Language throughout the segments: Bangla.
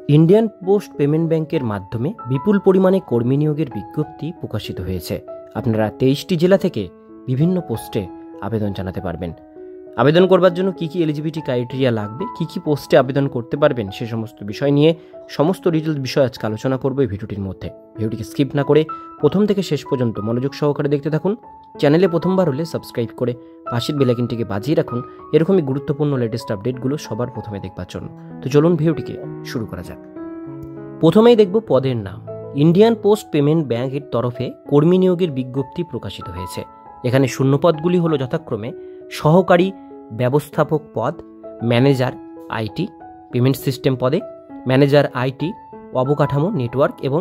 ইন্ডিয়ান পোস্ট পেমেন্ট ব্যাংকের মাধ্যমে বিপুল পরিমাণে কর্মী নিয়োগের বিজ্ঞপ্তি প্রকাশিত হয়েছে। আপনারা 23টি জেলা থেকে বিভিন্ন পোস্টে আবেদন জানাতে পারবেন। আবেদন করবার জন্য কী এলিজিবিলিটি ক্রাইটেরিয়া লাগবে, কী পোস্টে আবেদন করতে পারবেন, সে সমস্ত বিষয় নিয়ে সমস্ত ডিটেলস বিষয় আজকে আলোচনা করবো এই ভিডিওটির মধ্যে। ভিডিওটিকে স্কিপ না করে প্রথম থেকে শেষ পর্যন্ত মনোযোগ সহকারে দেখতে থাকুন। চ্যানেলে প্রথমবার হলে সাবস্ক্রাইব করে পাশের বেল আইকনটিকে বাজিয়ে রাখুন এরকমই গুরুত্বপূর্ণ লেটেস্ট আপডেটগুলো সবার প্রথমে দেখবার জন্য। তো চলুন ভিডিওটিকে শুরু করা যাক। প্রথমেই দেখব পদের নাম। ইন্ডিয়ান পোস্ট পেমেন্ট ব্যাংকের তরফে কর্মী নিয়োগের বিজ্ঞপ্তি প্রকাশিত হয়েছে। এখানে শূন্যপদগুলি হলো যথাক্রমে সহকারী ব্যবস্থাপক পদ, ম্যানেজার আইটি পেমেন্ট সিস্টেম পদে, ম্যানেজার আইটি অবকাঠামো নেটওয়ার্ক এবং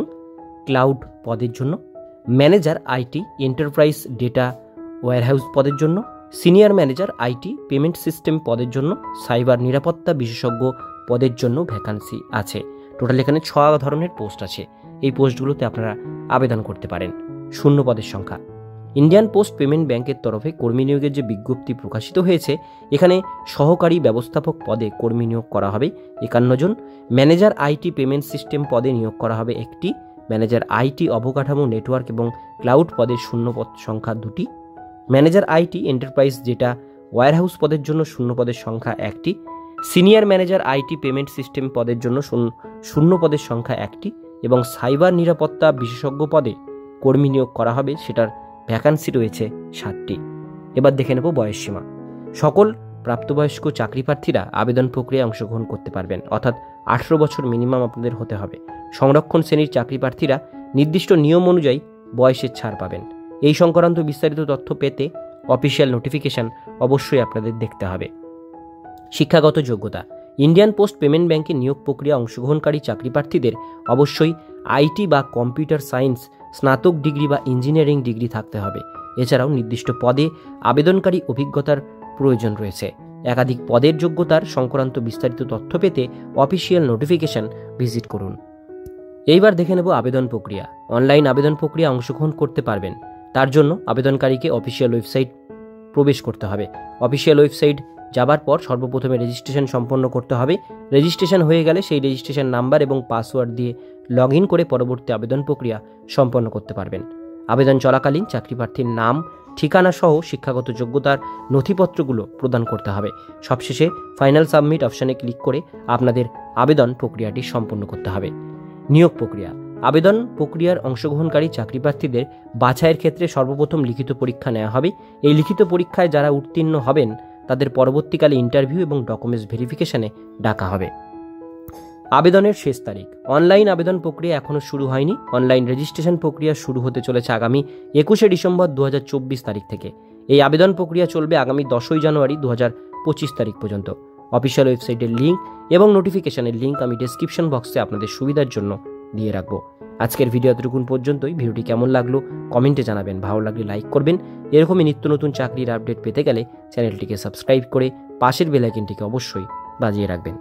ক্লাউড পদের জন্য, manager IT enterprise data warehouse পদের জন্য, senior manager IT payment system পদের জন্য, সাইবার নিরাপত্তা বিশেষজ্ঞ পদের জন্য ভ্যাকান্সি আছে। টোটাল এখানে 6 ধরনের পোস্ট আছে। এই পোস্টগুলোতে আপনারা আবেদন করতে পারেন। শূন্য পদের সংখ্যা। ইন্ডিয়ান পোস্ট পেমেন্ট ব্যাংকের তরফে কর্মী নিয়োগের যে বিজ্ঞপ্তি প্রকাশিত হয়েছে, এখানে সহকারী ব্যবস্থাপক পদে কর্মী নিয়োগ করা হবে 51 জন, ম্যানেজার আইটি পেমেন্ট সিস্টেম পদে নিয়োগ করা হবে 1টি, ম্যানেজার আইটি অবকাঠামো নেটওয়ার্ক এবং ক্লাউড পদের শূন্য পদ সংখ্যা 2টি, manager IT enterprise data warehouse পদের জন্য শূন্য পদের সংখ্যা 1টি, senior manager IT payment system পদের জন্য শূন্য পদের সংখ্যা 1টি এবং সাইবার নিরাপত্তা বিশেষজ্ঞ পদে কর্মী নিয়োগ করা হবে, সেটার ভ্যাকান্সি রয়েছে 7টি। এবার দেখে নেব বয়সসীমা। সকল প্রাপ্তবয়স্ক চাকরি প্রার্থীরা আবেদন প্রক্রিয়ায় অংশগ্রহণ করতে পারবেন, অর্থাৎ 18 বছর মিনিমাম আপনাদের হতে হবে। সংরক্ষণ শ্রেণীর চাকরি প্রার্থীরা নির্দিষ্ট নিয়ম অনুযায়ী বয়সের ছাড় পাবেন। এই সংক্রান্ত বিস্তারিত তথ্য পেতে অফিসিয়াল নোটিফিকেশন অবশ্যই আপনাদের দেখতে হবে। শিক্ষাগত যোগ্যতা। ইন্ডিয়ান পোস্ট পেমেন্ট ব্যাংকের নিয়োগ প্রক্রিয়া অংশগ্রহণকারী চাকরি প্রার্থীদের অবশ্যই আইটি বা কম্পিউটার সায়েন্স স্নাতক ডিগ্রি বা ইঞ্জিনিয়ারিং ডিগ্রি থাকতে হবে। এছাড়াও নির্দিষ্ট পদে আবেদনকারী অভিজ্ঞতার প্রয়োজন রয়েছে। একাধিক পদের যোগ্যতার সংক্রান্ত বিস্তারিত তথ্য পেতে অফিসিয়াল নোটিফিকেশন ভিজিট করুন। এইবার দেখে নেব আবেদন প্রক্রিয়া। অনলাইন আবেদন প্রক্রিয়া অংশগ্রহণ করতে পারবেন। তার জন্য আবেদনকারীকে অফিসিয়াল ওয়েবসাইট প্রবেশ করতে হবে। অফিসিয়াল ওয়েবসাইট যাবার পর সর্বপ্রথমে রেজিস্ট্রেশন সম্পন্ন করতে হবে। রেজিস্ট্রেশন হয়ে গেলে সেই রেজিস্ট্রেশন নাম্বার এবং পাসওয়ার্ড দিয়ে লগ ইন করে পরবর্তী আবেদন প্রক্রিয়া সম্পন্ন করতে পারবেন। আবেদন চলাকালীন চাকরি প্রার্থীর নাম, ঠিকানা সহ শিক্ষাগত যোগ্যতার নথিপত্রগুলো প্রদান করতে হবে। সবশেষে ফাইনাল সাবমিট অপশানে ক্লিক করে আপনাদের আবেদন প্রক্রিয়াটি সম্পন্ন করতে হবে। নিয়োগ প্রক্রিয়া। আবেদন প্রক্রিয়ার অংশগ্রহণকারী চাকরি প্রার্থীদের বাছাইয়ের ক্ষেত্রে সর্বপ্রথম লিখিত পরীক্ষা নেওয়া হবে। এই লিখিত পরীক্ষায় যারা উত্তীর্ণ হবেন তাদের পরবর্তীকালে ইন্টারভিউ এবং ডকুমেন্টস ভেরিফিকেশনে ডাকা হবে। আবেদনের শেষ তারিখ। অনলাইন আবেদন প্রক্রিয়া এখনও শুরু হয়নি। অনলাইন রেজিস্ট্রেশন প্রক্রিয়া শুরু হতে চলেছে আগামী 21শে ডিসেম্বর 2024 তারিখ থেকে। এই আবেদন প্রক্রিয়া চলবে আগামী 10ই জানুয়ারি 2025 তারিখ পর্যন্ত। অফিসিয়াল ওয়েবসাইটের লিঙ্ক এবং নোটিফিকেশনের লিঙ্ক আমি ডেসক্রিপশন বক্সে আপনাদের সুবিধার জন্য দিয়ে রাখবো। আজকের ভিডিও এতটুকুন পর্যন্তই। ভিডিওটি কেমন লাগলো কমেন্টে জানাবেন। ভালো লাগলে লাইক করবেন। এরকমই নিত্য নতুন চাকরির আপডেট পেতে গেলে চ্যানেলটিকে সাবস্ক্রাইব করে পাশের বেল আইকনটিকে অবশ্যই বাজিয়ে রাখবেন।